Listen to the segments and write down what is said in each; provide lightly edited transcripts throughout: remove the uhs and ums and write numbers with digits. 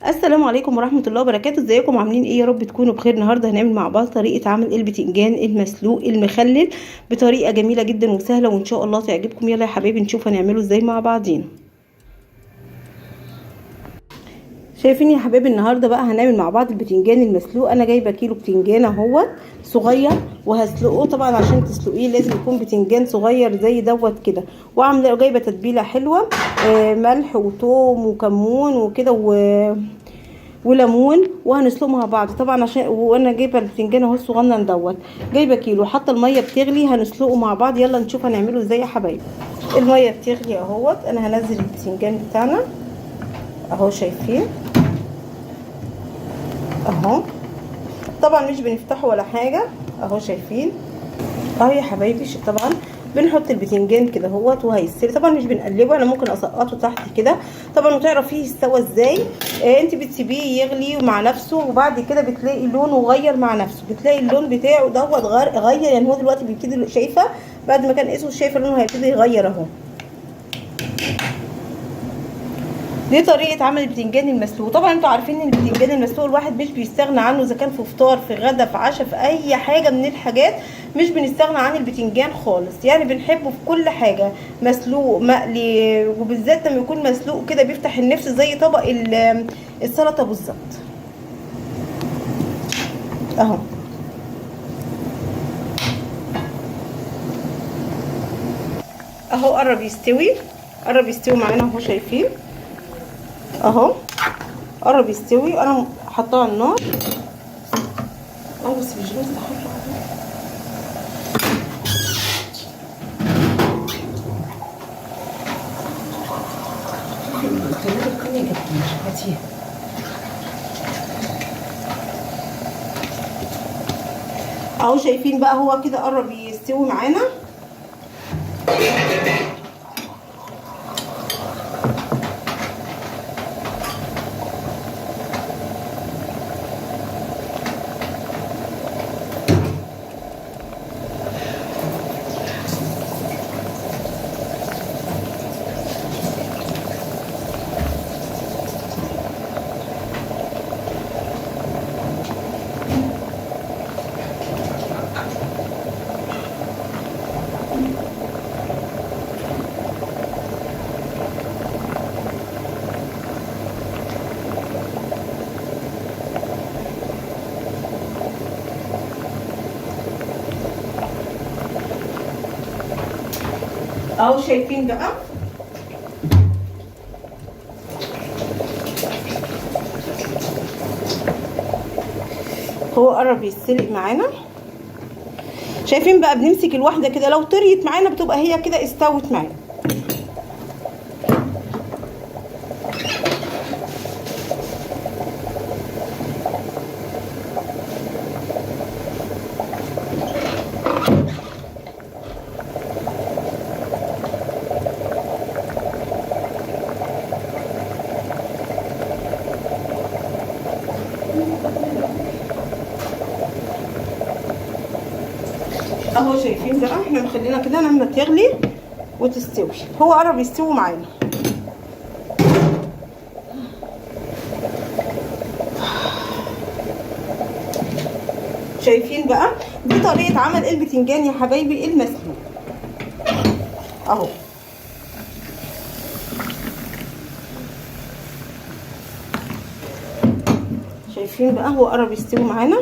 السلام عليكم ورحمة الله وبركاته. ازيكم عاملين ايه؟ يا رب تكونوا بخير. النهارده هنعمل مع بعض طريقة عمل البتنجان المسلوق المخلل بطريقة جميلة جدا وسهلة، وان شاء الله تعجبكم. يلا يا حبايبي نشوف هنعمله ازاي مع بعضين. شايفين يا حبايبي النهارده بقى هنعمل مع بعض البتنجان المسلوق. انا جايبه كيلو بتنجان اهوت صغير وهسلقه. طبعا عشان تسلقيه لازم يكون بتنجان صغير زي دوت كده. وعامله جايبه تتبيله حلوه، ملح وثوم وكمون وكده وليمون، وهنسلقه مع بعض. طبعا عشان وانا جايبه البتنجان اهو الصغنن دوت، جايبه كيلو. حاطه الميه بتغلي هنسلقه مع بعض. يلا نشوف هنعمله ازاي يا حبايبي. الميه بتغلي اهوت، انا هنزل البتنجان بتاعنا اهو. شايفين اهو، طبعا مش بنفتحه ولا حاجه اهو. شايفين اهو يا حبايبي. طبعا بنحط البتنجان كده اهوت وهيستوي. طبعا مش بنقلبه، انا ممكن اسقطه تحت كده طبعا وتعرفيه استوى ازاي. انت بتسيبيه يغلي مع نفسه، وبعد كده بتلاقي لونه غير مع نفسه. بتلاقي اللون بتاعه دوت غير، يعني هو دلوقتي بيبتدي، شايفه بعد ما كان اسود شايفه لونه هيبتدي يغير اهو. دي طريقه عمل البتنجان المسلوق. طبعا انتوا عارفين ان البتنجان المسلوق الواحد مش بيستغنى عنه، اذا كان في فطار في غدا في عشاء في اي حاجه من الحاجات مش بنستغنى عن البتنجان خالص. يعني بنحبه في كل حاجه، مسلوق مقلي، وبالذات لما يكون مسلوق كده بيفتح النفس زي طبق السلطه بالظبط اهو. اهو قرب يستوي، قرب يستوي معانا اهو. شايفين اهو قرب يستوي. انا حطاه على النار اهو، بس مش بس اهو. شايفين بقى هو كده قرب يستوي معانا. اهو شايفين بقى هو قرب يتسلق معانا. شايفين بقى بنمسك الواحده كده، لو طريت معانا بتبقى هي كده استوت معانا. اهو شايفين بقى احنا مخلينا كده لما تغلي وتستوي. هو قرب يستوي معانا. شايفين بقى دي طريقه عمل البتنجان يا حبايبي المسلوق اهو. شايفين بقى هو قرب يستوي معانا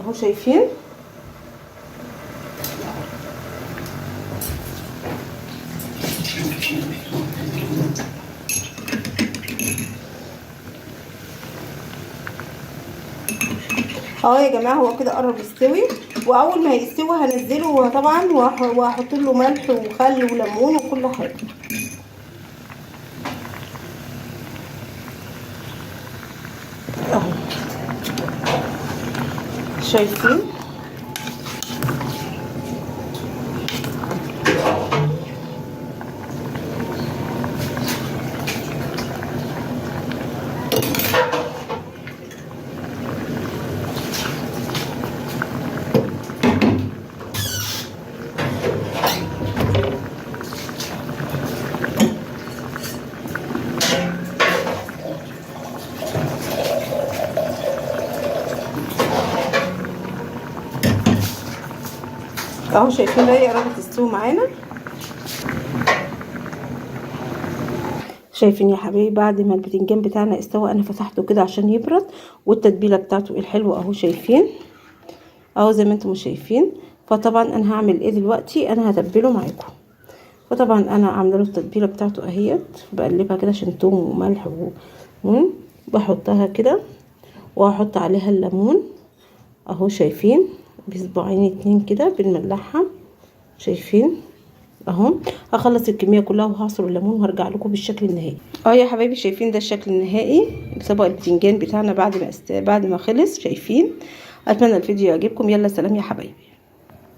اهو. شايفين اهو يا جماعه. هو كده قرب يستوي، واول ما يستوي هنزله طبعا وهحط له ملح وخل وليمون وكل حاجه اهو. شايفين اهو شايفين بقى قربت تستوي معانا. شايفين يا حبايبي بعد ما البتنجان بتاعنا استوى انا فتحته كده عشان يبرد، والتتبيله بتاعته الحلوه اهو شايفين اهو زي ما انتم شايفين. فطبعا انا هعمل ايه دلوقتي، انا هتبله معاكم. فطبعا انا عامله له التتبيله بتاعته اهيت، بقلبها كده عشان توم وملح بحطها كده، وهحط عليها الليمون اهو شايفين بصباعين 2 كده بنملحها شايفين اهو. هخلص الكميه كلها وهعصر الليمون وهرجع لكم بالشكل النهائي. يا حبايبي شايفين ده الشكل النهائي لطبق البتنجان بتاعنا بعد ما خلص شايفين. اتمنى الفيديو يعجبكم. يلا سلام يا حبايبي.